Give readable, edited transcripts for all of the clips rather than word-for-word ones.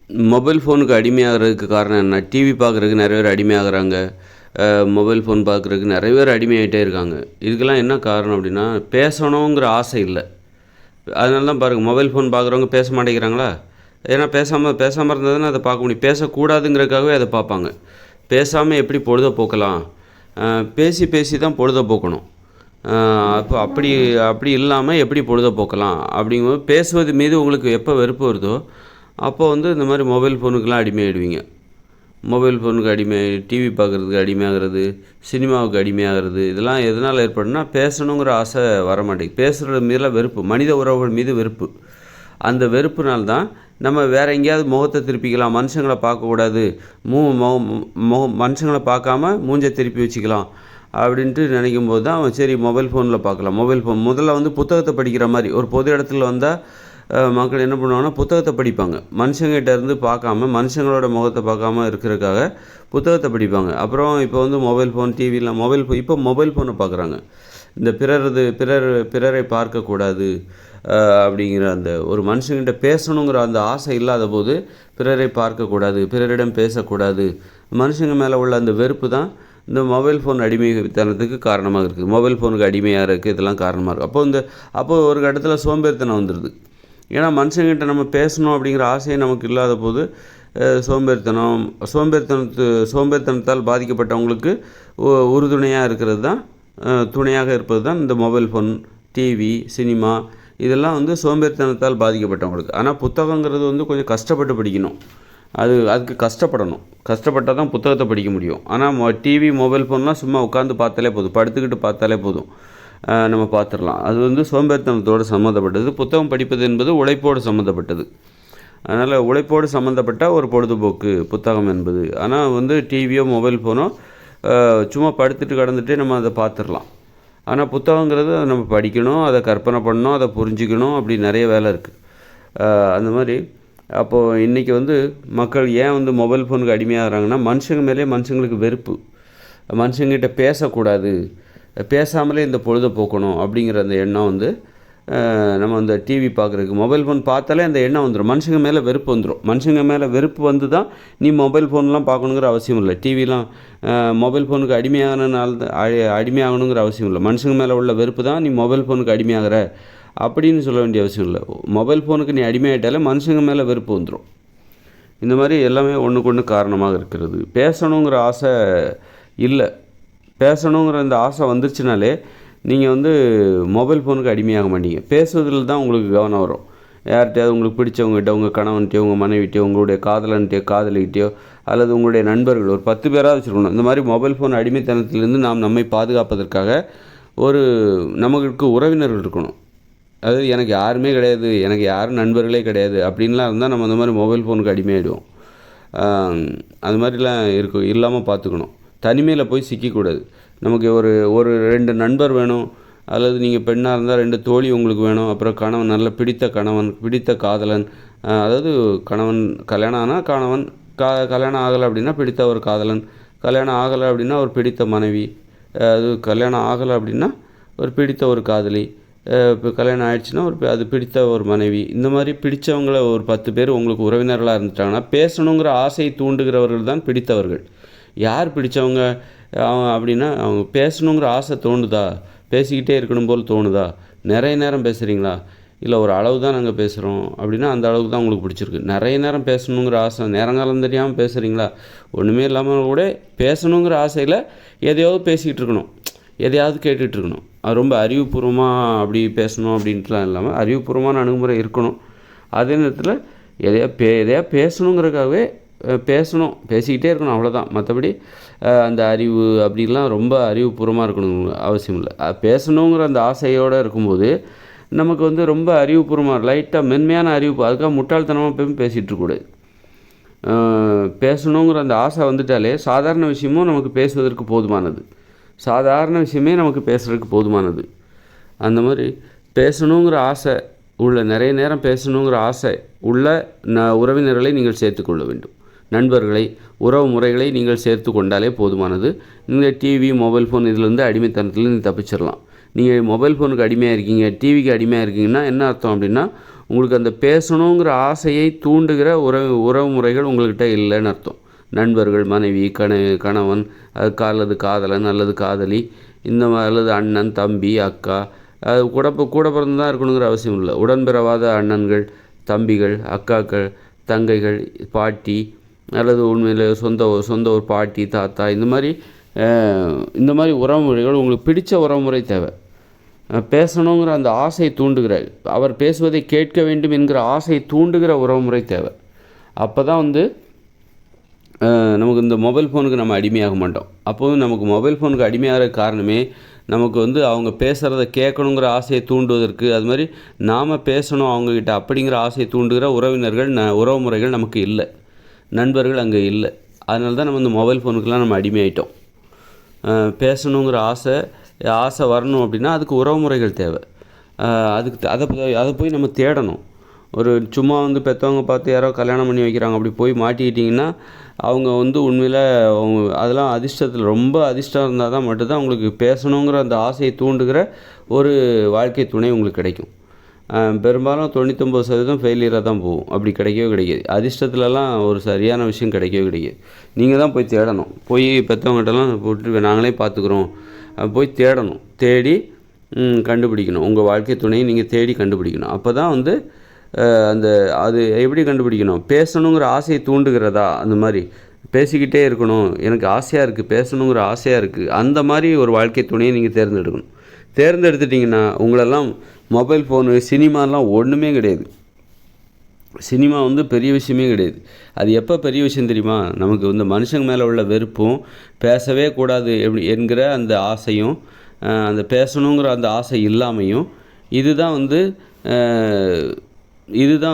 Mobile ஃபோனுக்கு அடிமையாகிறதுக்கு காரணம் என்ன? டிவி பார்க்குறதுக்கு நிறைய பேர் அடிமையாகிறாங்க. மொபைல் ஃபோன் பார்க்குறதுக்கு நிறைய பேர் அடிமையாகிட்டே இருக்காங்க. இதுக்கெல்லாம் என்ன காரணம் அப்படின்னா, பேசணுங்கிற ஆசை இல்லை. அதனால தான் பாருங்கள், மொபைல் ஃபோன் பார்க்குறவங்க பேச மாட்டேங்கிறாங்களா? ஏன்னா பேசாமல் இருந்தால் தானே அதை பார்க்க முடியும். பேசக்கூடாதுங்கிறதுக்காகவே அதை பார்ப்பாங்க. பேசாமல் எப்படி பொழுத போக்கலாம்? பேசி பேசி தான் பொழுத போக்கணும். அப்போ அப்படி அப்படி இல்லாமல் எப்படி பொழுத போக்கலாம் அப்படிங்கும்போது, பேசுவது மீது உங்களுக்கு எப்போ வெறுப்பு வருதோ அப்போ இந்த மாதிரி மொபைல் ஃபோனுக்கெலாம் அடிமையாகிடுவீங்க. மொபைல் ஃபோனுக்கு டிவி பார்க்குறதுக்கு அடிமையாகிறது, சினிமாவுக்கு அடிமையாகிறது, இதெல்லாம் எதனால் ஏற்படுனா, பேசணுங்கிற ஆசை வரமாட்டேங்குது. பேசுகிறது மீதெல்லாம் வெறுப்பு, மனித உறவுகள் மீது வெறுப்பு. அந்த வெறுப்புனால்தான் நம்ம வேறு எங்கேயாவது முகத்தை திருப்பிக்கலாம், மனுஷங்களை பார்க்கக்கூடாது, மனுஷங்களை பார்க்காம மூஞ்சை திருப்பி வச்சுக்கலாம் அப்படின்ட்டு நினைக்கும் போது தான் சரி மொபைல் ஃபோனில் பார்க்கலாம். மொபைல் ஃபோன் முதல்ல புத்தகத்தை படிக்கிற மாதிரி ஒரு பொது இடத்துல வந்தால் மக்கள் என்ன பண்ணுவாங்கன்னா, புத்தகத்தை படிப்பாங்க. மனுஷங்கிட்ட இருந்து பார்க்காம, மனுஷங்களோட முகத்தை பார்க்காம இருக்கிறதுக்காக புத்தகத்தை படிப்பாங்க. அப்புறம் இப்போ மொபைல் ஃபோன், டிவிலாம் இப்போ மொபைல் ஃபோனை பார்க்குறாங்க. இந்த பிறரை பார்க்கக்கூடாது அப்படிங்கிற அந்த ஒரு மனுஷங்கிட்ட பேசணுங்கிற அந்த ஆசை இல்லாத போது பிறரை பார்க்கக்கூடாது, பிறரிடம் பேசக்கூடாது, மனுஷங்க மேலே உள்ள அந்த வெறுப்பு தான் இந்த மொபைல் ஃபோன் அடிமைத்தனத்துக்கு காரணமாக இருக்குது. மொபைல் ஃபோனுக்கு அடிமையாக இருக்குது, இதெல்லாம் காரணமாக இருக்குது. அப்போது ஒரு கட்டத்தில் சோம்பேறித்தனம் வந்துடுது. ஏன்னா மனுஷங்கிட்ட நம்ம பேசணும் அப்படிங்கிற ஆசையை நமக்கு இல்லாத போது சோம்பேறித்தனத்தால் பாதிக்கப்பட்டவங்களுக்கு உறுதுணையாக இருக்கிறது தான், துணையாக இருப்பது தான் இந்த மொபைல் ஃபோன், டிவி, சினிமா, இதெல்லாம் சோம்பேறித்தனத்தால் பாதிக்கப்பட்டவங்களுக்கு. ஆனால் புத்தகங்கிறது கொஞ்சம் கஷ்டப்பட்டு படிக்கணும். அதுக்கு கஷ்டப்பட்டால் தான் புத்தகத்தை படிக்க முடியும். ஆனால் டிவி, மொபைல் ஃபோன்லாம் சும்மா உட்காந்து பார்த்தாலே போதும், படுத்துக்கிட்டு பார்த்தாலே போதும், நம்ம பார்த்துடலாம். அது சோம்பேறித்தனத்தோடு சம்மந்தப்பட்டது. புத்தகம் படிப்பது என்பது உழைப்போடு சம்மந்தப்பட்டது. அதனால் உழைப்போடு சம்மந்தப்பட்ட ஒரு பொழுதுபோக்கு புத்தகம் என்பது. ஆனால் டிவியோ மொபைல் ஃபோனோ சும்மா படுத்துட்டு கடந்துகிட்டே நம்ம அதை பார்த்துடலாம். ஆனால் புத்தகங்கிறது அதை நம்ம படிக்கணும், அதை கற்பனை பண்ணணும், அதை புரிஞ்சிக்கணும், அப்படி நிறைய வேலை இருக்குது. அந்த மாதிரி அப்போது இன்றைக்கி மக்கள் ஏன் மொபைல் ஃபோனுக்கு அடிமையாகிறாங்கன்னா, மனுஷங்க மேலே மனுஷங்களுக்கு வெறுப்பு. மனுஷங்கிட்ட பேசக்கூடாது, பேசாமலே இந்த பொழுதை போக்கணும் அப்படிங்கிற அந்த எண்ணம் நம்ம அந்த டிவி பார்க்குறதுக்கு, மொபைல் ஃபோன் பார்த்தாலே அந்த எண்ணம் வந்துடும். மனுஷங்க மேலே வெறுப்பு வந்துடும். மனுஷங்க மேலே வெறுப்பு வந்து தான் நீ மொபைல் ஃபோன்லாம் பார்க்கணுங்கிற அவசியம் இல்லை. டிவிலாம் மொபைல் ஃபோனுக்கு அடிமையாகணுங்கிற அவசியம் இல்லை. மனுஷங்க மேலே உள்ள வெறுப்பு தான் நீ மொபைல் ஃபோனுக்கு அடிமையாகிற அப்படின்னு சொல்ல வேண்டிய அவசியம் இல்லை. மொபைல் ஃபோனுக்கு நீ அடிமையாகிட்டாலே மனுஷங்க மேலே வெறுப்பு வந்துடும். இந்த மாதிரி எல்லாமே ஒன்றுக்கு ஒன்று காரணமாக இருக்கிறது. பேசணுங்கிற ஆசை இல்லை. பேசணுங்கிற இந்த ஆசை வந்துருச்சுனாலே நீங்கள் மொபைல் ஃபோனுக்கு அடிமையாக மாட்டீங்க. பேசுவதில் தான் உங்களுக்கு கவனம் வரும். யார்கிட்டையாவது உங்களுக்கு பிடிச்சவங்ககிட்ட, உங்கள் கணவன்கிட்டயோ, உங்கள் மனைவிட்டையோ, உங்களுடைய காதலன்கிட்டயோ, காதலிகிட்டையோ, அல்லது உங்களுடைய நண்பர்கள் ஒரு 10 பேராக வச்சுருக்கணும். இந்த மாதிரி மொபைல் ஃபோன் அடிமைத்தனத்திலிருந்து நாம் நம்மை பாதுகாப்பதற்காக நமக்கு உறவினர்கள் இருக்கணும். அதாவது எனக்கு யாருமே கிடையாது, எனக்கு யாரும் நண்பர்களே கிடையாது அப்படின்லாம் இருந்தால் நம்ம அந்த மாதிரி மொபைல் ஃபோனுக்கு அடிமையாகிடுவோம். அது மாதிரிலாம் இல்லாமல் பார்த்துக்கணும். தனிமையில் போய் சிக்கக்கூடாது. நமக்கு ஒரு 2 நண்பர் வேணும், அல்லது நீங்கள் பெண்ணாக இருந்தால் 2 தோழி உங்களுக்கு வேணும். அப்புறம் கணவன், நல்ல பிடித்த கணவன், பிடித்த காதலன், அதாவது கணவன் கல்யாணம் ஆனால் கணவன், கல்யாணம் ஆகலை அப்படின்னா பிடித்த ஒரு காதலன், கல்யாணம் ஆகலை அப்படின்னா ஒரு பிடித்த மனைவி, அது கல்யாணம் ஆகலை அப்படின்னா ஒரு பிடித்த ஒரு காதலி, இப்போ கல்யாணம் ஆகிடுச்சுன்னா அது பிடித்த ஒரு மனைவி. இந்த மாதிரி பிடித்தவங்கள ஒரு 10 பேர் உங்களுக்கு உறவினர்களாக இருந்துட்டாங்கன்னா, பேசணுங்கிற ஆசையை தூண்டுகிறவர்கள் தான் பிடித்தவர்கள். யார் பிடித்தவங்க அப்படின்னா, அவங்க பேசணுங்கிற ஆசை தோணுதா, பேசிக்கிட்டே இருக்கணும் போல் தோணுதா, நிறைய நேரம் பேசுகிறீங்களா, இல்லை ஒரு அளவு தான் நாங்கள் பேசுகிறோம் அப்படின்னா அந்த அளவுக்கு தான் உங்களுக்கு பிடிச்சிருக்கு. நிறைய நேரம் பேசணுங்கிற ஆசை, நேரங்காலம் தெரியாமல் பேசுகிறீங்களா, ஒன்றுமே இல்லாமல் கூட பேசணுங்கிற ஆசையில் எதையாவது பேசிக்கிட்டு இருக்கணும், எதையாவது கேட்டுகிட்டு இருக்கணும். அது ரொம்ப அறிவுபூர்வமாக அப்படி பேசணும் அப்படின்ட்டுலாம் இல்லாமல் அறிவுபூர்வமான அணுகுமுறை இருக்கணும். அதே நேரத்தில் எதையா பேசணுங்கிறதுக்காகவே பேசணும், பேசிக்கிட்டே இருக்கணும், அவ்வளோதான். மற்றபடி அந்த அறிவு அப்படிலாம் ரொம்ப அறிவுபூர்வமாக இருக்கணும் அவசியம் இல்லை. பேசணுங்கிற அந்த ஆசையோடு இருக்கும்போது நமக்கு ரொம்ப அறிவுபூர்வமாக, லைட்டாக மென்மையான அறிவு, அதுக்காக முட்டாள்தனமாக போய் பேசிகிட்டு இருக்கக்கூடாது. பேசணுங்கிற அந்த ஆசை வந்துட்டாலே சாதாரண விஷயமும் நமக்கு பேசுவதற்கு போதுமானது, சாதாரண விஷயமே நமக்கு பேசுகிறதுக்கு போதுமானது. அந்த மாதிரி பேசணுங்கிற ஆசை உள்ள, நிறைய நேரம் பேசணுங்கிற ஆசை உள்ள உறவினர்களை நீங்கள் சேர்த்துக்கொள்ள வேண்டும். நண்பர்களை, உறவு முறைகளை நீங்கள் சேர்த்து கொண்டாலே போதுமானது. நீங்கள் டிவி, மொபைல் ஃபோன் இதிலேருந்து அடிமைத்தனத்தில் நீங்கள் தப்பிச்சிடலாம். நீங்கள் மொபைல் ஃபோனுக்கு அடிமையாக இருக்கீங்க, டிவிக்கு அடிமையாக இருக்கீங்கன்னா என்ன அர்த்தம் அப்படின்னா, உங்களுக்கு அந்த பேசணுங்கிற ஆசையை தூண்டுகிற உறவு முறைகள் உங்கள்கிட்ட இல்லைன்னு அர்த்தம். நண்பர்கள், மனைவி, கணவன், அல்லது காதலன் அல்லது காதலி, அல்லது அண்ணன், தம்பி, அக்கா, அது கூட பிறந்து தான் இருக்கணுங்கிற அவசியம் இல்லை. உடன்பிறவாத அண்ணன்கள், தம்பிகள், அக்காக்கள், தங்கைகள், பாட்டி, அல்லது உண்மையில் சொந்த ஒரு பாட்டி, தாத்தா, இந்த மாதிரி உறவுமுறைகள் உங்களுக்கு பிடித்த உறவுமுறை தேவை. பேசணுங்கிற அந்த ஆசையை தூண்டுகிற, அவர் பேசுவதை கேட்க வேண்டும் என்கிற ஆசையை தூண்டுகிற உறவுமுறை தேவை. அப்போ தான் நமக்கு இந்த மொபைல் ஃபோனுக்கு நம்ம அடிமையாக மாட்டோம். அப்போது நமக்கு மொபைல் ஃபோனுக்கு அடிமையாகிற காரணமே நமக்கு அவங்க பேசுகிறத கேட்கணுங்கிற ஆசையை தூண்டுவதற்கு, அது மாதிரி நாம் பேசணும் அவங்கக்கிட்ட அப்படிங்கிற ஆசையை தூண்டுகிற உறவுமுறைகள் நமக்கு இல்லை, நண்பர்கள் அங்கே இல்லை. அதனால தான் நம்ம இந்த மொபைல் ஃபோனுக்கெலாம் நம்ம அடிமையாயிட்டோம். பேசணுங்கிற ஆசை வரணும் அப்படின்னா அதுக்கு உறவுமுறைகள் தேவை. அதை போய் நம்ம தேடணும். சும்மா பெற்றவங்க பார்த்து யாரோ கல்யாணம் பண்ணி வைக்கிறாங்க, அப்படி போய் மாட்டிக்கிட்டிங்கன்னா அவங்க உண்மையில் அதெல்லாம் அதிர்ஷ்டத்தில் ரொம்ப அதிர்ஷ்டம் இருந்தால் தான் மட்டும்தான் உங்களுக்கு பேசணுங்கிற அந்த ஆசையை தூண்டுகிற ஒரு வாழ்க்கை துணை உங்களுக்கு கிடைக்கும். பெரும்பாலும் 99% ஃபெயிலியராக தான் போகும். அப்படி கிடைக்கவே. அதிர்ஷ்டத்துலலாம் ஒரு சரியான விஷயம் கிடைக்கவே. நீங்கள் தான் போய் தேடணும். போய் பெற்றவங்ககிட்டலாம் போட்டு நாங்களே பார்த்துக்குறோம், போய் தேடணும். தேடி கண்டுபிடிக்கணும். உங்கள் வாழ்க்கை துணையை நீங்கள் தேடி கண்டுபிடிக்கணும். அப்போ தான் அது எப்படி கண்டுபிடிக்கணும்? பேசணுங்கிற ஆசையை தூண்டுகிறதா? அந்த மாதிரி பேசிக்கிட்டே இருக்கணும், எனக்கு ஆசையாக இருக்குது, பேசணுங்கிற ஆசையாக இருக்குது, அந்த மாதிரி ஒரு வாழ்க்கை துணையை நீங்கள் தேர்ந்தெடுக்கணும். தேர்ந்தெடுத்துட்டிங்கன்னா உங்களெல்லாம் மொபைல் ஃபோனு, சினிமாலாம் ஒன்றுமே கிடையாது. சினிமா பெரிய விஷயமே கிடையாது. அது எப்போ பெரிய விஷயம் தெரியுமா? நமக்கு மனுஷங்க மேலே உள்ள வெறுப்பும், பேசவே கூடாது என்கிற அந்த ஆசையும், அந்த பேசணுங்கிற அந்த ஆசை இல்லாமையும், இதுதான்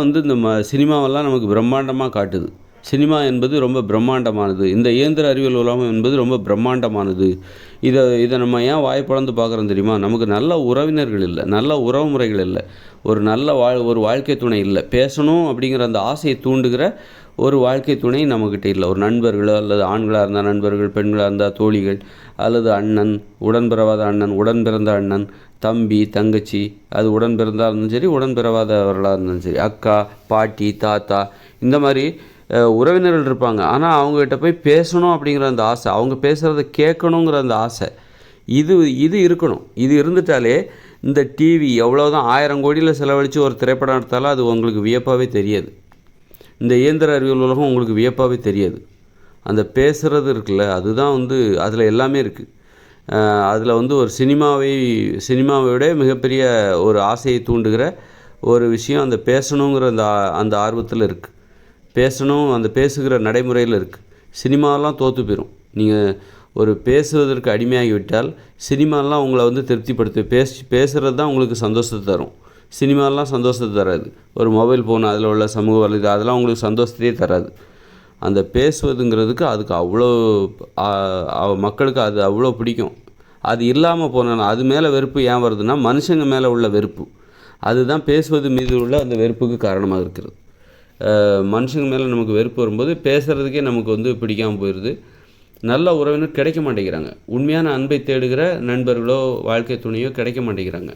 இந்த சினிமாவெல்லாம் நமக்கு பிரம்மாண்டமாக காட்டுது. சினிமா என்பது ரொம்ப பிரம்மாண்டமானது. இந்த இயந்திர அறிவியல் உலகம் என்பது ரொம்ப பிரம்மாண்டமானது. இதை நம்ம ஏன் வாய்ப்பிழந்து பார்க்குறோம் தெரியுமா? நமக்கு நல்ல உறவினர்கள் இல்லை, நல்ல உறவு முறைகள் இல்லை, ஒரு வாழ்க்கை துணை இல்லை. பேசணும் அப்படிங்கிற அந்த ஆசையை தூண்டுகிற ஒரு வாழ்க்கை துணை நம்மக்கிட்ட இல்லை. ஒரு நண்பர்களோ, அல்லது ஆண்களாக இருந்தால் நண்பர்கள், பெண்களாக இருந்தால் தோழிகள், அல்லது அண்ணன், உடன்பிறவாத அண்ணன், உடன் பிறந்த அண்ணன், தம்பி, தங்கச்சி, அது உடன் பிறந்தா இருந்தாலும் சரி, உடன் பிறவாதவர்களாக இருந்தாலும் சரி, அக்கா, பாட்டி, தாத்தா, இந்த மாதிரி உறவினர்கள் இருப்பாங்க. ஆனால் அவங்ககிட்ட போய் பேசணும் அப்படிங்கிற அந்த ஆசை, அவங்க பேசுகிறத கேட்கணுங்கிற அந்த ஆசை, இது இருக்கணும். இது இருந்துட்டாலே இந்த டிவி எவ்வளோதான் 1000 கோடியில் செலவழித்து ஒரு திரைப்படம் எடுத்தாலும் அது உங்களுக்கு வியப்பாகவே தெரியாது. இந்த இயந்திர அறிவியல் உலகம் உங்களுக்கு வியப்பாகவே தெரியாது. அந்த பேசுகிறது இருக்குல்ல, அதுதான் அதில் எல்லாமே இருக்குது. அதில் ஒரு சினிமாவை விட மிகப்பெரிய ஒரு ஆசையை தூண்டுகிற ஒரு விஷயம் அந்த பேசணுங்கிற அந்த ஆர்வத்தில் இருக்குது. பேசணும், அந்த பேசுகிற நடைமுறையில் இருக்குது. சினிமாலாம் தோற்று போயிடும். நீங்கள் பேசுவதற்கு அடிமையாகிவிட்டால் சினிமாலாம் உங்களை திருப்திப்படுத்து, பேசுகிறது தான் உங்களுக்கு சந்தோஷத்தை தரும். சினிமாலாம் சந்தோஷத்தை தராது. ஒரு மொபைல் ஃபோன், அதில் உள்ள சமூக வலைதளம், அதெல்லாம் உங்களுக்கு சந்தோஷத்தையே தராது. அந்த பேசுவதுங்கிறதுக்கு அதுக்கு அவ்வளோ மக்களுக்கு அது அவ்வளோ பிடிக்கும். அது இல்லாமல் போனால் அது மேலே வெறுப்பு ஏன் வருதுன்னா, மனுஷங்க மேலே உள்ள வெறுப்பு. அதுதான் பேசுவது மீது உள்ள அந்த வெறுப்புக்கு காரணமாக இருக்கிறது. மனுஷங்க மேலே நமக்கு வெறுப்பு வரும்போது பேசுகிறதுக்கே நமக்கு பிடிக்காமல் போயிடுது. நல்ல உறவினர் கிடைக்க மாட்டேங்கிறாங்க. உண்மையான அன்பை தேடுகிற நண்பர்களோ வாழ்க்கை துணையோ கிடைக்க மாட்டேங்கிறாங்க.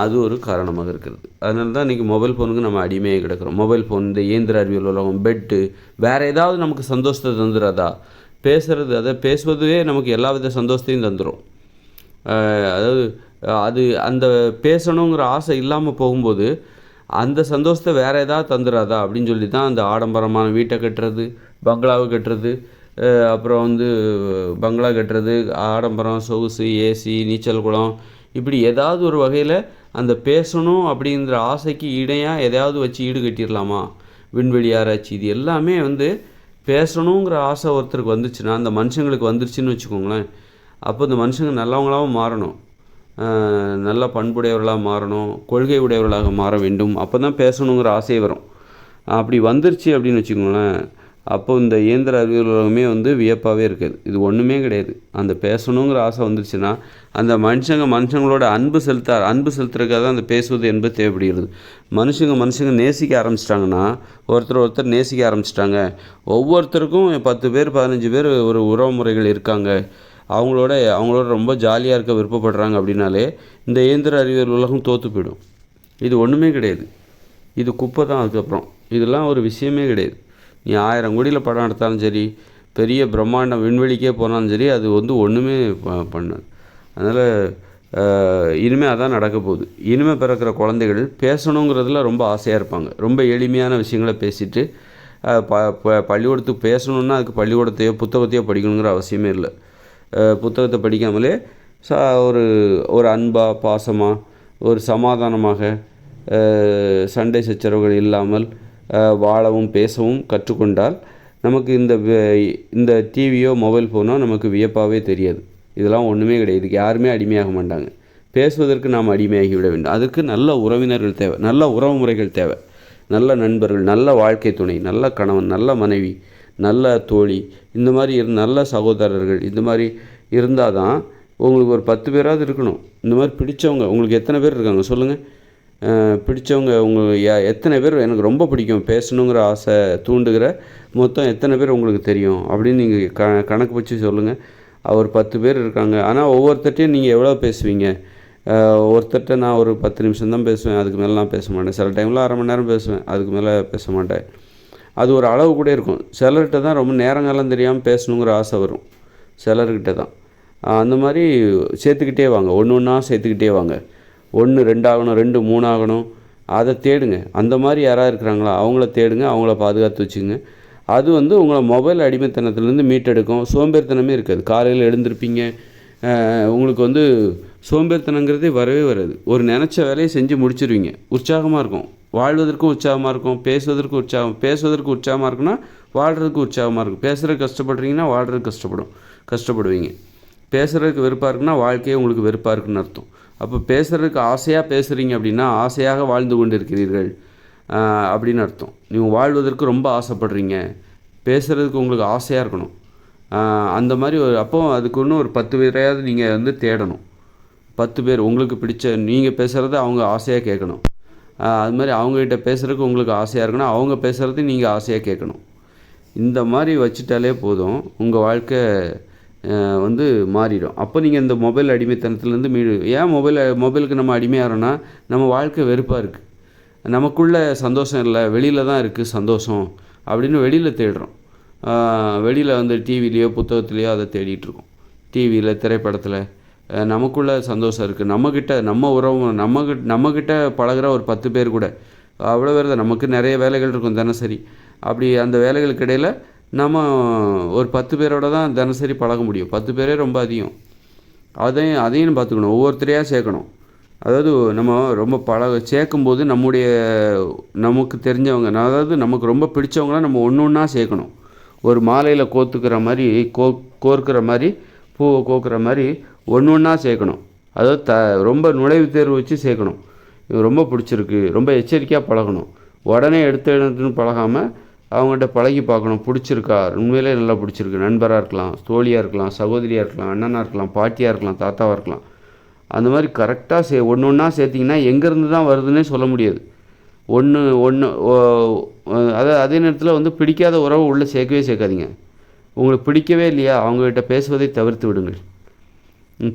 அது ஒரு காரணமாக இருக்கிறது. அதனால தான் இன்றைக்கி மொபைல் ஃபோனுக்கு நம்ம அடிமையாக கிடக்கிறோம். மொபைல் ஃபோன், இந்த இயந்திர அறிவியல் உலகம், பெட்டு, வேறு ஏதாவது நமக்கு சந்தோஷத்தை தந்துடாதா? பேசுவதுவே நமக்கு எல்லா வித சந்தோஷத்தையும் தந்துடும். அந்த பேசணுங்கிற ஆசை இல்லாமல் போகும்போது அந்த சந்தோஷத்தை வேறு ஏதாவது தந்துடாதா அப்படின்னு சொல்லி தான் அந்த ஆடம்பரமான வீட்டை கட்டுறது, பங்களாவை கட்டுறது, அப்புறம் பங்களா கட்டுறது, ஆடம்பரம், சொகுசு, ஏசி, நீச்சல் குளம், இப்படி ஏதாவது ஒரு வகையில் அந்த பேசணும் அப்படிங்கிற ஆசைக்கு இடையாக எதையாவது வச்சு ஈடு கட்டிடலாமா? விண்வெளி ஆராய்ச்சி, இது எல்லாமே பேசணுங்கிற ஆசை ஒருத்தருக்கு வந்துச்சுன்னா, அந்த மனுஷங்களுக்கு வந்துருச்சுன்னு வச்சுக்கோங்களேன். அப்போ இந்த மனுஷங்க நல்லவங்களாகவும் மாறணும், நல்ல பண்புடையவர்களாக மாறணும், கொள்கை உடையவர்களாக மாற வேண்டும். அப்போ தான் பேசணுங்கிற ஆசை வரும். அப்படி வந்துருச்சு அப்படின்னு வச்சுக்கோங்களேன், அப்போது இந்த இயந்திர அறிவியல் உலகமே வியப்பாகவே இருக்குது. இது ஒன்றுமே கிடையாது. அந்த பேசணுங்கிற ஆசை வந்துருச்சுன்னா அந்த மனுஷங்களோட அன்பு செலுத்துறதுக்காக தான் அந்த பேசுவது என்பது தேவைப்படுகிறது. மனுஷங்க நேசிக்க ஆரம்பிச்சிட்டாங்கன்னா, ஒருத்தர் நேசிக்க ஆரம்பிச்சிட்டாங்க, ஒவ்வொருத்தருக்கும் 10 பேர் 15 பேர் ஒரு உறவு முறைகள் இருக்காங்க, அவங்களோட ரொம்ப ஜாலியாக இருக்க விருப்பப்படுறாங்க அப்படின்னாலே இந்த இயந்திர அறிவியல் உலகம் தோற்று போயிடும். இது ஒன்றுமே கிடையாது. இது குப்பை தான். அதுக்கப்புறம் இதெல்லாம் ஒரு விஷயமே கிடையாது. நீ 1000 கோடியில் படம் எடுத்தாலும் சரி, பெரிய பிரம்மாண்டம் விண்வெளிக்கே போனாலும் சரி, அது வந்து ஒன்றுமே பண்ணாது. அதனால் இனிமேல் அதான் நடக்க போகுது. இனிமேல் பிறக்கிற குழந்தைகள் பேசணுங்கிறதுல ரொம்ப ஆசையாக இருப்பாங்க. ரொம்ப எளிமையான விஷயங்களை பேசிட்டு பள்ளிக்கூடத்துக்கு பேசணுன்னா அதுக்கு பள்ளிக்கூடத்தையோ புத்தகத்தையோ படிக்கணுங்கிற அவசியமே இல்லை. புத்தகத்தை படிக்காமலே ஒரு ஒரு அன்பாக, பாசமாக, ஒரு சமாதானமாக, சண்டை சச்சரவுகள் இல்லாமல் வாழவும் பேசவும் கற்றுக்கொண்டால் நமக்கு இந்த டிவியோ மொபைல் ஃபோனோ நமக்கு வியப்பாகவே தெரியாது. இதெல்லாம் ஒன்றுமே கிடையாது. இதுக்கு யாருமே அடிமையாக மாட்டாங்க. பேசுவதற்கு நாம் அடிமையாகி விட வேண்டும். அதுக்கு நல்ல உறவினர்கள் தேவை, நல்ல உறவு முறைகள் தேவை, நல்ல நண்பர்கள், நல்ல வாழ்க்கை துணை, நல்ல கணவன், நல்ல மனைவி, நல்ல தோழி, இந்த மாதிரி நல்ல சகோதரர்கள், இந்த மாதிரி இருந்தால் தான் உங்களுக்கு ஒரு 10 பேராவது இருக்கணும். இந்த மாதிரி பிடிச்சவங்க உங்களுக்கு எத்தனை பேர் இருக்காங்க சொல்லுங்கள்? பிடிச்சவங்க எத்தனை பேர் எனக்கு ரொம்ப பிடிக்கும் பேசணுங்கிற ஆசை தூண்டுகிற மொத்தம் எத்தனை பேர் உங்களுக்கு தெரியும் அப்படின்னு நீங்கள் கணக்கு வச்சு சொல்லுங்கள். ஒரு 10 பேர் இருக்காங்க. ஆனால் ஒவ்வொருத்தட்டையும் நீங்கள் எவ்வளோ பேசுவீங்க? ஒருத்தர்கிட்ட நான் ஒரு 10 நிமிஷம் தான் பேசுவேன், அதுக்கு மேலாம் பேச மாட்டேன். சில டைமில் 1/2 மணி நேரம் பேசுவேன், அதுக்கு மேலே பேச மாட்டேன். அது ஒரு அளவு கூட இருக்கும். சிலர்கிட்ட தான் ரொம்ப நேரங்காலம் தெரியாமல் பேசணுங்கிற ஆசை வரும், சிலர்கிட்ட தான். அந்த மாதிரி சேர்த்துக்கிட்டே வாங்க, ஒன்று ஒன்றா சேர்த்துக்கிட்டே வாங்க. 1 2 ஆகணும், 2 3 ஆகணும், அதை தேடுங்க. அந்த மாதிரி யாராவது இருக்கிறாங்களா அவங்கள தேடுங்க, அவங்கள பாதுகாத்து வச்சுங்க. அது வந்து உங்களை மொபைல் அடிமைத்தனத்துலேருந்து மீட்டெடுக்கும். சோம்பேறித்தனமே இருக்காது. காலையில் எழுந்திருப்பீங்க, உங்களுக்கு வந்து சோம்பேறித்தனங்கிறதே வரவே வராது. ஒரு நினச்ச வேலையை செஞ்சு முடிச்சிருவீங்க. உற்சாகமாக இருக்கும், வாழ்வதற்கும் உற்சாகமாக இருக்கும், பேசுவதற்கு உற்சாகமாக இருக்குன்னா வாழ்கிறதுக்கு உற்சாகமாக இருக்கும். பேசுகிறதுக்கு கஷ்டப்படுறீங்கன்னா வாழ்கிறதுக்கு கஷ்டப்படுவீங்க. பேசுகிறதுக்கு வெறுப்பாக இருக்குன்னா வாழ்க்கையே உங்களுக்கு வெறுப்பாக இருக்குன்னு அர்த்தம். அப்போ பேசுகிறதுக்கு ஆசையாக பேசுகிறீங்க அப்படின்னா ஆசையாக வாழ்ந்து கொண்டு இருக்கிறீர்கள் அப்படின்னு அர்த்தம். நீங்கள் வாழ்வதற்கு ரொம்ப ஆசைப்படுறீங்க, பேசுகிறதுக்கு உங்களுக்கு ஆசையாக இருக்கணும். அந்த மாதிரி அப்போ அதுக்கு இன்னும் ஒரு 10 பேரையாவது நீங்கள் வந்து தேடணும். 10 பேர் உங்களுக்கு பிடிச்ச, நீங்கள் பேசுகிறத அவங்க ஆசையாக கேட்கணும். அது மாதிரி அவங்ககிட்ட பேசுகிறதுக்கு உங்களுக்கு ஆசையாக இருக்கணும், அவங்க பேசுகிறது நீங்கள் ஆசையாக கேட்கணும். இந்த மாதிரி வச்சுட்டாலே போதும், உங்கள் வாழ்க்கை வந்து மாறிடும். அப்போ நீங்கள் இந்த மொபைல் அடிமைத்தனத்துலேருந்து ஏன் மொபைலுக்கு நம்ம அடிமையாகிறோன்னா நம்ம வாழ்க்கை வெறுப்பாக இருக்குது, நமக்குள்ளே சந்தோஷம் இல்லை, வெளியில் தான் இருக்குது சந்தோஷம் அப்படின்னு வெளியில் தேடுறோம். வெளியில் வந்து டிவிலேயோ புத்தகத்துலேயோ அதை தேடிட்டுருக்கோம். டிவியில், திரைப்படத்தில் நமக்குள்ளே சந்தோஷம் இருக்குது. நம்ம உறவு நம்மக்கிட்ட பழகிற ஒரு 10 பேர் கூட அவ்வளோ பேர் தான். நமக்கு நிறைய வேலைகள் இருக்கும் தினசரி. அப்படி அந்த வேலைகளுக்கு இடையில் நம்ம ஒரு 10 பேரோட தான் தினசரி பழக முடியும். 10 பேரே ரொம்ப அதிகம். அதையும் பார்த்துக்கணும், ஒவ்வொருத்தரையாக சேர்க்கணும். அதாவது நம்ம ரொம்ப சேர்க்கும்போது நமக்கு தெரிஞ்சவங்க, அதாவது நமக்கு ரொம்ப பிடிச்சவங்களாம் நம்ம ஒன்று ஒன்றா சேர்க்கணும். ஒரு மாலையில் கோர்க்கிற மாதிரி பூவை கோர்க்குற மாதிரி ஒன்று ஒன்றா சேர்க்கணும். அதாவது ரொம்ப நுழைவு தேர்வு வச்சு சேர்க்கணும். இது ரொம்ப பிடிச்சிருக்கு, ரொம்ப எச்சரிக்கையாக பழகணும். உடனே எடுத்துன்னு பழகாமல் அவங்ககிட்ட பழகி பார்க்கணும். பிடிச்சிருக்கா, உண்மையிலே நல்லா பிடிச்சிருக்கு. நண்பராக இருக்கலாம், தோழியாக இருக்கலாம், சகோதரியாக இருக்கலாம், அண்ணனாக இருக்கலாம், பாட்டியாக இருக்கலாம், தாத்தாவாக இருக்கலாம். அந்த மாதிரி கரெக்டாக ஒன்று ஒன்றா சேர்த்திங்கன்னா எங்கேருந்து தான் வருதுன்னே சொல்ல முடியாது. அதே நேரத்தில் வந்து பிடிக்காத உறவை உள்ளே சேர்க்கவே சேர்க்காதீங்க. உங்களுக்கு பிடிக்கவே இல்லையா, அவங்ககிட்ட பேசுவதை தவிர்த்து விடுங்கள்.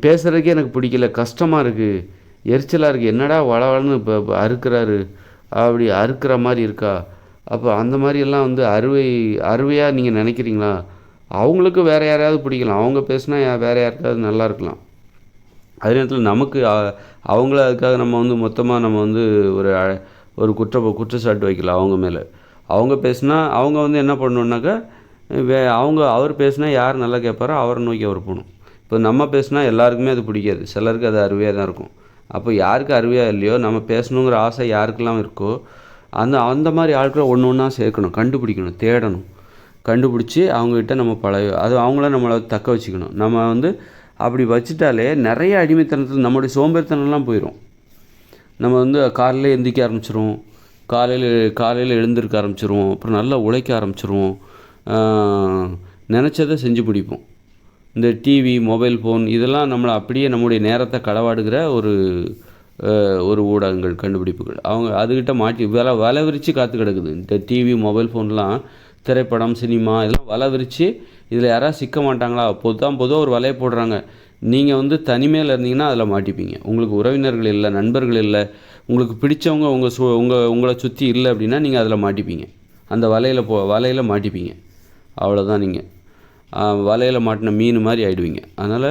பேசுகிறதுக்கே எனக்கு பிடிக்கல, கஷ்டமாக இருக்குது, எரிச்சலாக இருக்குது, என்னடா வளவளன்னு இப்போ அறுக்கிறாரு, அப்படி அறுக்கிற மாதிரி இருக்கா, அப்போ அந்த மாதிரியெல்லாம் வந்து அறுவையாக நீங்கள் நினைக்கிறீங்களா? அவங்களுக்கு வேறு யாரையாவது பிடிக்கலாம், அவங்க பேசுனா வேறு யாருக்காவது நல்லா இருக்கலாம். அதே நேரத்தில் நமக்கு அதுக்காக நம்ம வந்து மொத்தமாக நம்ம வந்து ஒரு குற்றச்சாட்டு வைக்கலாம் அவங்க மேலே. அவங்க பேசுனா அவங்க வந்து என்ன பண்ணணுன்னாக்கா, அவர் பேசுனா யார் நல்லா கேட்பாரோ அவரை நோக்கி அவர் போகணும். இப்போ நம்ம பேசுனா எல்லாருக்குமே அது பிடிக்காது, சிலருக்கு அது அருமையாக தான் இருக்கும். அப்போ யாருக்கு அருமையாக இல்லையோ, நம்ம பேசணுங்கிற ஆசை யாருக்கெல்லாம் இருக்கோ அந்த மாதிரி ஆட்களை ஒன்று ஒன்றா சேர்க்கணும், கண்டுபிடிக்கணும், தேடணும். கண்டுபிடிச்சி அவங்ககிட்ட நம்ம அது அவங்கள நம்மளை தக்க வச்சுக்கணும். நம்ம வந்து அப்படி வச்சுட்டாலே நிறைய அடிமைத்தனத்தில் நம்மளுடைய சோம்பேறித்தனம்லாம் போயிடும். நம்ம வந்து காலையில் எந்திரிக்க ஆரம்பிச்சிருவோம், காலையில் எழுந்திருக்க ஆரம்பிச்சிருவோம், அப்புறம் நல்லா உழைக்க ஆரம்பிச்சிருவோம், நினச்சதை செஞ்சு பிடிப்போம். இந்த டிவி, மொபைல் ஃபோன் இதெல்லாம் நம்மளை அப்படியே நம்முடைய நேரத்தை களவாடுகிற ஒரு ஊடகங்கள், கண்டுபிடிப்புகள். அவங்க அதுக்கிட்ட மாட்டி வலை விரித்து காத்து கிடக்குது. இந்த டிவி, மொபைல் ஃபோன்லாம், திரைப்படம், சினிமா இதெல்லாம் வலை விரித்து இதில் யாராவது சிக்க மாட்டாங்களா? பொதுவாக ஒரு வலையை போடுறாங்க. நீங்கள் வந்து தனிமையில் இருந்தீங்கன்னா அதில் மாட்டிப்பீங்க. உங்களுக்கு உறவினர்கள் இல்லை, நண்பர்கள் இல்லை, உங்களுக்கு பிடிச்சவங்க உங்களை சுற்றி இல்லை அப்படின்னா நீங்கள் அதில் மாட்டிப்பீங்க. அந்த வலையில் மாட்டிப்பீங்க. அவ்வளோதான். நீங்கள் வலையில் மாட்டின மீன் மாதிரி ஆகிடுவீங்க. அதனால்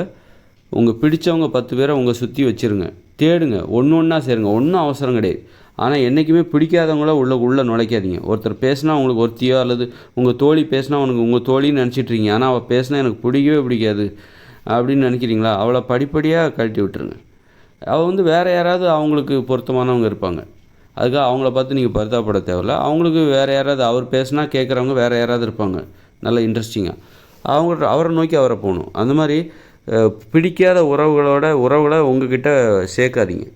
உங்கள் பிடிச்சவங்க 10 பேரை உங்கள் சுற்றி வச்சுருங்க. தேடுங்க, ஒன்று ஒன்றா சேருங்க. ஒன்றும் அவசரம் கிடையாது. ஆனால் என்றைக்குமே பிடிக்காதவங்கள உள்ளே நுழைக்காதீங்க. ஒருத்தர் பேசினா உங்களுக்கு ஒருத்தியோ அல்லது உங்கள் தோழி பேசினா உங்கள் தோழின்னு நினச்சிட்ருக்கீங்க. ஆனால் அவள் பேசினா எனக்கு பிடிக்கவே பிடிக்காது அப்படின்னு நினைக்கிறீங்களா? அவளை படிப்படியாக கழட்டி விட்டுருங்க. அவள் வேறு யாராவது அவங்களுக்கு பொருத்தமானவங்க இருப்பாங்க. அதுக்காக அவங்கள பார்த்து நீங்கள் பரிதாபப்பட தேவையில்ல. அவங்களுக்கு வேறு யாராவது அவர் பேசினா கேட்குறவங்க வேறு யாராவது இருப்பாங்க நல்ல இன்ட்ரெஸ்டிங்காக. அவரை நோக்கி அவரை போகணும். அந்த மாதிரி பிடிக்காத உறவுகளை உங்ககிட்ட சேர்க்காதீங்க.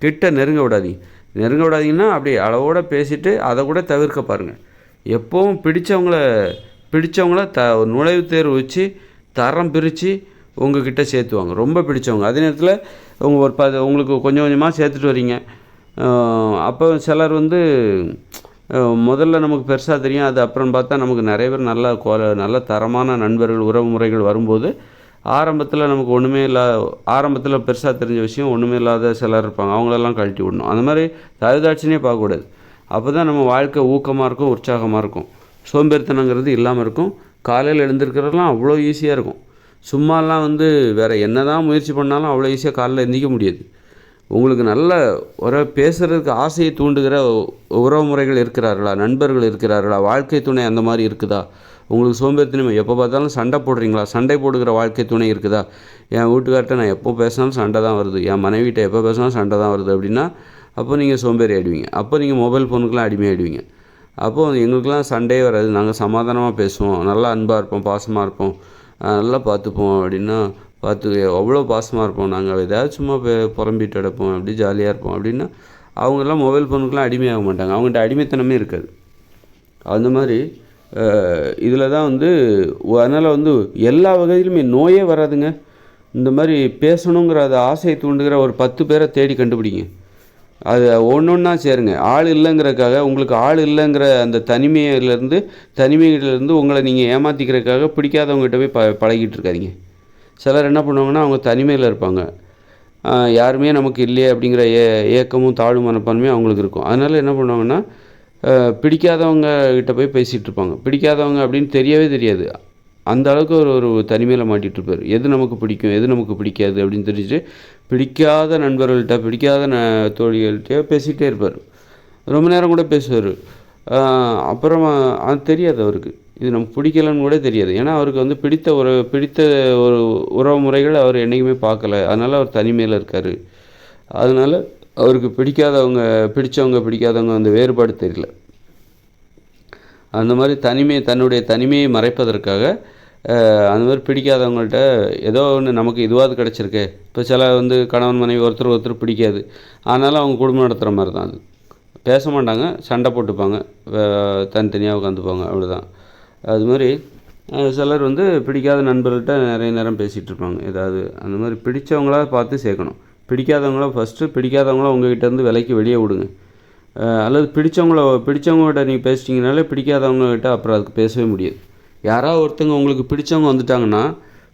கிட்ட நெருங்க விடாதீங்கன்னா அப்படி அளவோடு பேசிவிட்டு அதை கூட தவிர்க்க பாருங்கள். எப்போவும் பிடிச்சவங்கள நுழைவு தேர்வு வச்சு தரம் பிரித்து உங்ககிட்ட சேர்த்துவாங்க. ரொம்ப பிடிச்சவங்க. அதே நேரத்தில் உங்களுக்கு கொஞ்சம் கொஞ்சமாக சேர்த்துட்டு வரீங்க. அப்போ சிலர் முதல்ல நமக்கு பெருசாக தெரியும். அது அப்புறம் பார்த்தா நமக்கு நிறைய பேர் நல்ல தரமான நண்பர்கள், உறவு முறைகள் வரும்போது ஆரம்பத்தில் நமக்கு ஆரம்பத்தில் பெருசாக தெரிஞ்ச விஷயம் ஒன்றுமே இல்லாத சிலர் இருப்பாங்க. அவங்களெல்லாம் கழட்டி விடணும். அந்த மாதிரி தயவுதாட்சினே பார்க்கக்கூடாது. அப்போ தான் நம்ம வாழ்க்கை ஊக்கமாக இருக்கும், உற்சாகமாக இருக்கும். சோம்பேறித்தனங்கிறது இல்லாமல் இருக்கும். காலையில் எழுந்திருக்கிறதுலாம் அவ்வளோ ஈஸியாக இருக்கும். சும்மாலாம் வேறு என்ன தான் முயற்சி பண்ணாலும் அவ்வளோ ஈஸியாக காலையில் எந்திரிக்க முடியாது. உங்களுக்கு நல்ல பேசுகிறதுக்கு ஆசையை தூண்டுகிற உறவு முறைகள் இருக்கிறார்களா, நண்பர்கள் இருக்கிறார்களா, வாழ்க்கை துணை அந்த மாதிரி இருக்குதா? உங்களுக்கு சோம்பேறித்தனம் எப்போ பார்த்தாலும் சண்டை போடுறீங்களா? சண்டை போடுகிற வாழ்க்கை துணை இருக்குதா? என் வீட்டுக்கார்ட்ட நான் எப்போ பேசினாலும் சண்டை தான் வருது, என் மனைவிட்ட எப்போ பேசினாலும் சண்டை தான் வருது அப்படின்னா அப்போ நீங்கள் சோம்பேறி ஆகிடுவீங்க. அப்போ நீங்கள் மொபைல் ஃபோனுக்கெலாம் அடிமையாகிடுவீங்க. அப்போது எங்களுக்கெலாம் சண்டையே வராது, நாங்கள் சமாதானமாக பேசுவோம், நல்லா அன்பாக இருப்போம், பாசமாக இருப்போம், நல்லா பார்த்துப்போம் அப்படின்னா அவ்வளோ பாசமாக இருப்போம். நாங்கள் ஏதாவது சும்மா புறம்பிட்டு கிடப்போம், அப்படி ஜாலியாக இருப்போம் அப்படின்னா அவங்கெல்லாம் மொபைல் ஃபோனுக்கெலாம் அடிமையாக மாட்டாங்க. அவங்கள்ட்ட அடிமைத்தனமே இருக்காது. அந்த மாதிரி இதில் தான் அதனால் எல்லா வகையிலுமே நோயே வராதுங்க. இந்த மாதிரி பேசணுங்கிற அது ஆசையை தூண்டுகிற ஒரு 10 பேரை தேடி கண்டுபிடிங்க. அது ஒன்றா சேருங்க. ஆள் இல்லைங்கிறதுக்காக, உங்களுக்கு ஆள் இல்லைங்கிற அந்த தனிமையிலேருந்து உங்களை நீங்கள் ஏமாற்றிக்கிறதுக்காக பிடிக்காதவங்ககிட்ட போய் பழகிட்டு இருக்காதீங்க. சிலர் என்ன பண்ணுவாங்கன்னா, அவங்க தனிமையில் இருப்பாங்க. யாருமே நமக்கு இல்லையே அப்படிங்கிற ஏக்கமும் தாழ்வு மனப்பான்மையும் அவங்களுக்கு இருக்கும். அதனால் என்ன பண்ணுவாங்கன்னா, பிடிக்காதவங்க கிட்ட போய் பேசிகிட்டு இருப்பாங்க. பிடிக்காதவங்க அப்படின்னு தெரியவே தெரியாது. அந்த அளவுக்கு ஒரு தனிமையில் மாட்டிகிட்ருப்பார். எது நமக்கு பிடிக்கும், எது நமக்கு பிடிக்காது அப்படின்னு தெரிஞ்சுட்டு பிடிக்காத நண்பர்கள்ட்ட, பிடிக்காத தோழிகள்கிட்ட பேசிகிட்டே இருப்பார். ரொம்ப நேரம் கூட பேசுவார். அப்புறம் அது தெரியாது அவருக்கு, இது நமக்கு பிடிக்கலன்னு கூட தெரியாது. ஏன்னா அவருக்கு பிடித்த ஒரு உறவு முறைகள் அவர் என்றைக்குமே பார்க்கல. அதனால் அவர் தனிமையில் இருக்கார். அதனால் அவருக்கு பிடிக்காதவங்க அந்த வேறுபாடு தெரியல. அந்த மாதிரி தன்னுடைய தனிமையை மறைப்பதற்காக அந்த மாதிரி பிடிக்காதவங்கள்ட்ட ஏதோ ஒன்று நமக்கு இதுவாது கிடச்சிருக்கு. இப்போ சில கணவன் மனைவி ஒருத்தர் பிடிக்காது, ஆனாலும் அவங்க குடும்பம் நடத்துகிற மாதிரி தான். அது பேச மாட்டாங்க, சண்டை போட்டுப்பாங்க, தனித்தனியாக உட்காந்துப்பாங்க, அவ்வளோதான். அது மாதிரி சிலர் பிடிக்காத நண்பர்கள்ட்ட நிறைய நேரம் பேசிகிட்டு இருப்பாங்க ஏதாவது. அந்த மாதிரி பிடிச்சவங்களாக பார்த்து சேர்க்கணும். பிடிக்காதவங்கள உங்கள்கிட்ட விலைக்கு வெளியே விடுங்க. அல்லது பிடிச்சவங்ககிட்ட நீங்கள் பேசிட்டிங்கனாலே பிடிக்காதவங்ககிட்ட அப்புறம் அதுக்கு பேசவே முடியாது. யாராவது ஒருத்தங்க உங்களுக்கு பிடிச்சவங்க வந்துட்டாங்கன்னா,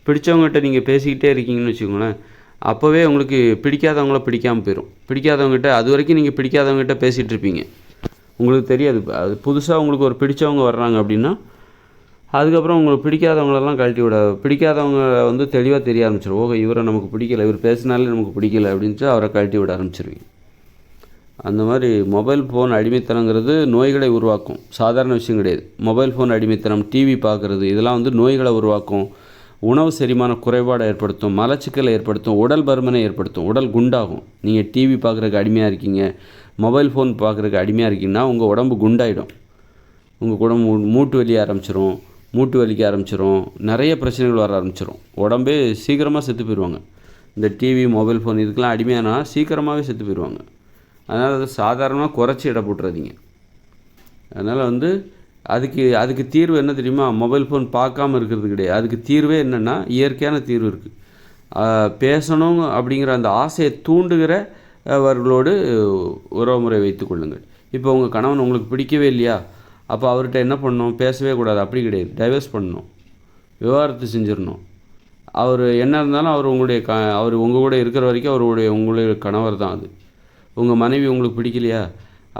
பிடிச்சவங்ககிட்ட நீங்கள் பேசிக்கிட்டே இருக்கீங்கன்னு வச்சுக்கோங்களேன், அப்போவே உங்களுக்கு பிடிக்காதவங்கள பிடிக்காமல் போயிடும். பிடிக்காதவங்ககிட்ட அது வரைக்கும் நீங்கள் பிடிக்காதவங்ககிட்ட பேசிகிட்டு இருப்பீங்க, உங்களுக்கு தெரியாது. அது புதுசாக உங்களுக்கு ஒரு பிடிச்சவங்க வர்றாங்க அப்படின்னா அதுக்கப்புறம் உங்களுக்கு பிடிக்காதவங்களெல்லாம் கழட்டி பிடிக்காதவங்க தெளிவாக தெரிய ஆரம்பிச்சிடும். ஓகே, இவரை நமக்கு பிடிக்கல, இவர் பேசினாலே நமக்கு பிடிக்கல அப்படின்ட்டு அவரை கழட்டி விட ஆரம்பிச்சிருவீங்க. அந்த மாதிரி மொபைல் ஃபோன் அடிமைத்தனங்கிறது நோய்களை உருவாக்கும், சாதாரண விஷயம் கிடையாது. மொபைல் ஃபோன் அடிமைத்தனம், டிவி பார்க்குறது, இதெல்லாம் நோய்களை உருவாக்கும். உணவு செரிமான குறைபாடை ஏற்படுத்தும், மலச்சிக்கலை ஏற்படுத்தும், உடல் பருமனை ஏற்படுத்தும், உடல் குண்டாகும். நீங்கள் டிவி பார்க்குறதுக்கு அடிமையாக இருக்கீங்க, மொபைல் ஃபோன் பார்க்குறதுக்கு அடிமையாக இருக்கீங்கன்னா உங்கள் உடம்பு குண்டாயிடும். உங்கள் உடம்பு மூட்டு வலிக்க ஆரம்பிச்சிடும், நிறைய பிரச்சனைகள் வர ஆரம்பிச்சிடும். உடம்பே சீக்கிரமாக செத்து போயிடுவாங்க. இந்த டிவி, மொபைல் ஃபோன் இதுக்கெலாம் அடிமையானா சீக்கிரமாகவே செத்து போயிடுவாங்க. அதனால் அதை சாதாரணமாக குறைச்சி இட போட்டுறாதீங்க. அதனால் அதுக்கு தீர்வு என்ன தெரியுமா? மொபைல் ஃபோன் பார்க்காம இருக்கிறது கிடையாது. அதுக்கு தீர்வே என்னென்னா, இயற்கையான தீர்வு இருக்குது. பேசணும் அப்படிங்கிற அந்த ஆசையை தூண்டுகிறவர்களோடு உறவுமுறை வைத்து கொள்ளுங்கள். இப்போ உங்கள் கணவன் உங்களுக்கு பிடிக்கவே இல்லையா, அப்போ அவர்கிட்ட என்ன பண்ணணும்? பேசவே கூடாது, அப்படி கிடையாது. டைவர்ஸ் பண்ணணும், விவாகரத்து செஞ்சிடணும். அவர் என்ன இருந்தாலும் அவர் உங்கள் கூட இருக்கிற வரைக்கும் உங்களுடைய கணவர் தான். அது உங்கள் மனைவி உங்களுக்கு பிடிக்கலையா,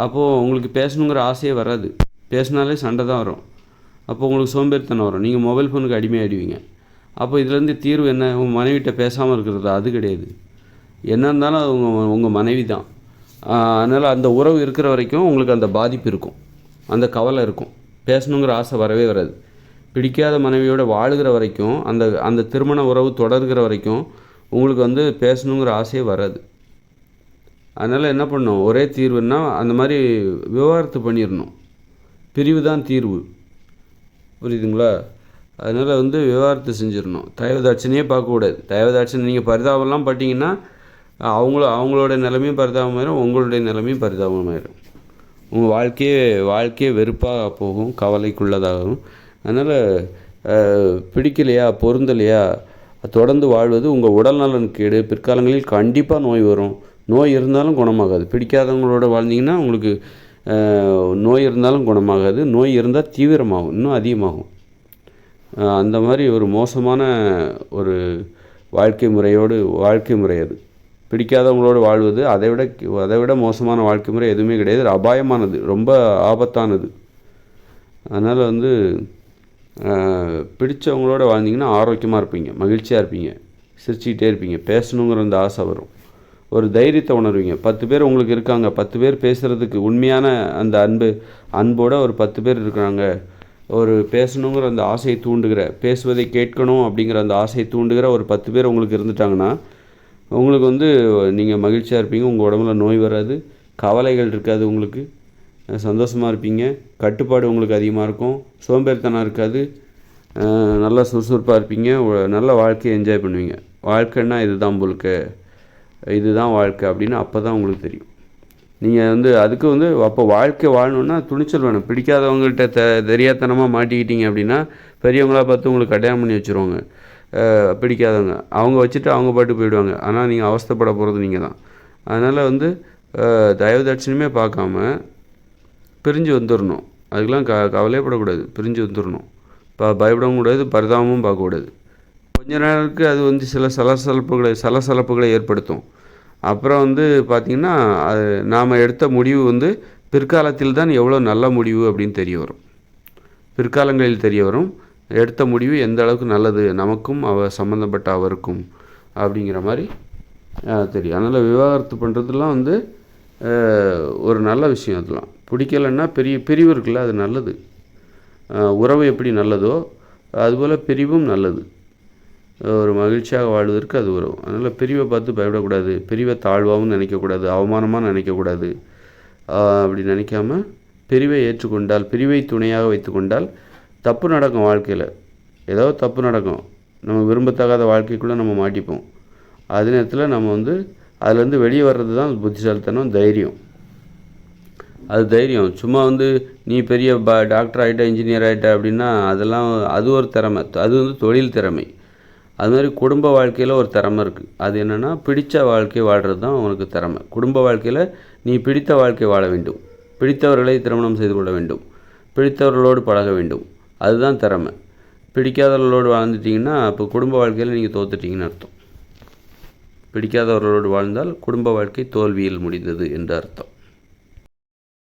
அப்போது உங்களுக்கு பேசணுங்கிற ஆசையே வராது. பேசினாலே சண்டை தான் வரும். அப்போ உங்களுக்கு சோம்பேறித்தனம் வரும். நீங்கள் மொபைல் ஃபோனுக்கு அடிமையாகிடுவீங்க. அப்போ இதுலேருந்து தீர்வு என்ன? உங்கள் மனைவிட்ட பேசாமல் இருக்கிறது. அது கிடையாது. என்ன இருந்தாலும் அது உங்கள் மனைவி தான். அதனால் அந்த உறவு இருக்கிற வரைக்கும் உங்களுக்கு அந்த பாதிப்பு இருக்கும், அந்த கவலை இருக்கும். பேசணுங்கிற ஆசை வரவே வராது. பிடிக்காத மனைவியோடு வாழுகிற வரைக்கும், அந்த திருமண உறவு தொடர்கிற வரைக்கும் உங்களுக்கு பேசணுங்கிற ஆசையே வராது. அதனால் என்ன பண்ணணும், ஒரே தீர்வுன்னா அந்த மாதிரி விவாகரத்து பண்ணிடணும். பிரிவு தான் தீர்வு. புரியுதுங்களா? அதனால் விவாகரத்து செஞ்சிடணும். தயவுதாட்சணையே பார்க்கக்கூடாது. தயவுதாட்சணை நீங்கள் பரிதாபம்லாம் பட்டிங்கன்னா அவங்களோட நிலைமையும் பரிதாபமாயிரும், உங்களுடைய நிலைமையும் பரிதாபமாயிரும். உங்கள் வாழ்க்கையே வெறுப்பாக போகும், கவலைக்குள்ளதாகும். அதனால் பிடிக்கலையா, பொருந்தலையா, தொடர்ந்து வாழ்வது உங்கள் உடல் நலன் கேடு. பிற்காலங்களில் கண்டிப்பாக நோய் வரும். நோய் இருந்தாலும் குணமாகாது. பிடிக்காதவங்களோட வாழ்ந்தீங்கன்னா உங்களுக்கு நோய் இருந்தாலும் குணமாகாது. நோய் இருந்தால் தீவிரமாகும், இன்னும் அதிகமாகும். அந்த மாதிரி ஒரு மோசமான ஒரு வாழ்க்கை முறை அது. பிடிக்காதவங்களோடு வாழ்வது அதை விட மோசமான வாழ்க்கை முறை எதுவுமே கிடையாது. அபாயமானது, ரொம்ப ஆபத்தானது. அதனால் பிடிச்சவங்களோட வாழ்ந்தீங்கன்னா ஆரோக்கியமாக இருப்பீங்க, மகிழ்ச்சியாக இருப்பீங்க, சிரிச்சுக்கிட்டே இருப்பீங்க, பேசணுங்கிற அந்த ஆசை வரும், ஒரு தைரியத்தை உணர்வீங்க. 10 பேர் உங்களுக்கு இருக்காங்க, 10 பேர் பேசுகிறதுக்கு உண்மையான அந்த அன்போட ஒரு 10 பேர் இருக்கிறாங்க. ஒரு பேசணுங்கிற அந்த ஆசையை தூண்டுகிற, பேசுவதை கேட்கணும் அப்படிங்கிற அந்த ஆசையை தூண்டுகிற ஒரு 10 பேர் உங்களுக்கு இருந்துட்டாங்கன்னா உங்களுக்கு நீங்கள் மகிழ்ச்சியாக இருப்பீங்க. உங்கள் உடம்புல நோய் வராது, கவலைகள் இருக்காது, உங்களுக்கு சந்தோஷமாக இருப்பீங்க, கட்டுப்பாடு உங்களுக்கு அதிகமாக இருக்கும், சோம்பேறித்தனம் இருக்காது, நல்லா சுறுசுறுப்பாக இருப்பீங்க, நல்ல வாழ்க்கையை என்ஜாய் பண்ணுவீங்க. வாழ்க்கைன்னா இதுதான் வாழ்க்கை அப்படின்னு அப்போ தான் உங்களுக்கு தெரியும். நீங்கள் அதுக்கு அப்போ வாழ்க்கை வாழணுன்னா துணிச்சல் வேணும். பிடிக்காதவங்கள்ட்ட தெரியாதனமாக மாட்டிக்கிட்டீங்க அப்படின்னா பெரியவங்களாக பார்த்து உங்களுக்கு கல்யாணம் பண்ணி வச்சுருவாங்க. பிடிக்காதவங்க அவங்க வச்சுட்டு அவங்க பாட்டு போயிடுவாங்க. ஆனால் நீங்கள் அவஸ்தைப்பட போகிறது நீங்கள் தான். அதனால் தயவு தட்சணையுமே பார்க்காம பிரிஞ்சு வந்துடணும். அதுக்கெலாம் கவலையப்படக்கூடாது. பிரிஞ்சு வந்துடணும். பயப்படவும் கூடாது, பரிதாபமும் பார்க்கக்கூடாது. கொஞ்ச நேரத்துக்கு அது சில சலசலப்புகளை ஏற்படுத்தும். அப்புறம் பார்த்திங்கன்னா அது நாம் எடுத்த முடிவு பிற்காலத்தில் தான் எவ்வளோ நல்ல முடிவு அப்படின்னு தெரிய வரும். பிற்காலங்களில் தெரிய வரும் எடுத்த முடிவு எந்த அளவுக்கு நல்லது நமக்கும் சம்மந்தப்பட்ட அவருக்கும் அப்படிங்கிற மாதிரி தெரியும். அதனால் விவாகரத்து பண்ணுறதுலாம் ஒரு நல்ல விஷயம். அதெல்லாம் பிடிக்கலைன்னா பெரிய பிரிவு இருக்குல்ல, அது நல்லது. உறவு எப்படி நல்லதோ அதுபோல் பிரிவும் நல்லது. ஒரு மகிழ்ச்சியாக வாழ்வதற்கு அது உறவு. அதனால் பிரிவை பார்த்து பயப்படக்கூடாது, பிரிவை தாழ்வாகவும் நினைக்கக்கூடாது, அவமானமாக நினைக்கக்கூடாது. அப்படி நினைக்காம பிரிவை ஏற்றுக்கொண்டால், பிரிவை துணையாக வைத்து கொண்டால் தப்பு நடக்கும். வாழ்க்கையில் ஏதாவது தப்பு நடக்கும், நம்ம விரும்பத்தகாத வாழ்க்கைக்குள்ளே நம்ம மாட்டிப்போம். அதே நேரத்தில் நம்ம அதுலேருந்து வெளியே வர்றது தான் புத்திசாலித்தனம், தைரியம். அது தைரியம். சும்மா நீ பெரிய டாக்டர் ஆகிட்ட, இன்ஜினியர் ஆகிட்ட அப்படின்னா அது ஒரு திறமை, அது தொழில் திறமை. அது மாதிரி குடும்ப வாழ்க்கையில் ஒரு திறமை இருக்குது. அது என்னென்னா பிடித்த வாழ்க்கை வாழ்கிறது தான் உனக்கு திறமை. குடும்ப வாழ்க்கையில் நீ பிடித்த வாழ்க்கை வாழ வேண்டும், பிடித்தவர்களை திருமணம் செய்து கொள்ள வேண்டும், பிடித்தவர்களோடு பழக வேண்டும். அதுதான் திறமை. பிடிக்காதவர்களோடு வாழ்ந்துட்டிங்கன்னா அப்போ குடும்ப வாழ்க்கையில் நீங்கள் தோத்துட்டிங்கன்னு அர்த்தம். பிடிக்காதவர்களோடு வாழ்ந்தால் குடும்ப வாழ்க்கை தோல்வியில் முடிந்தது என்று அர்த்தம்.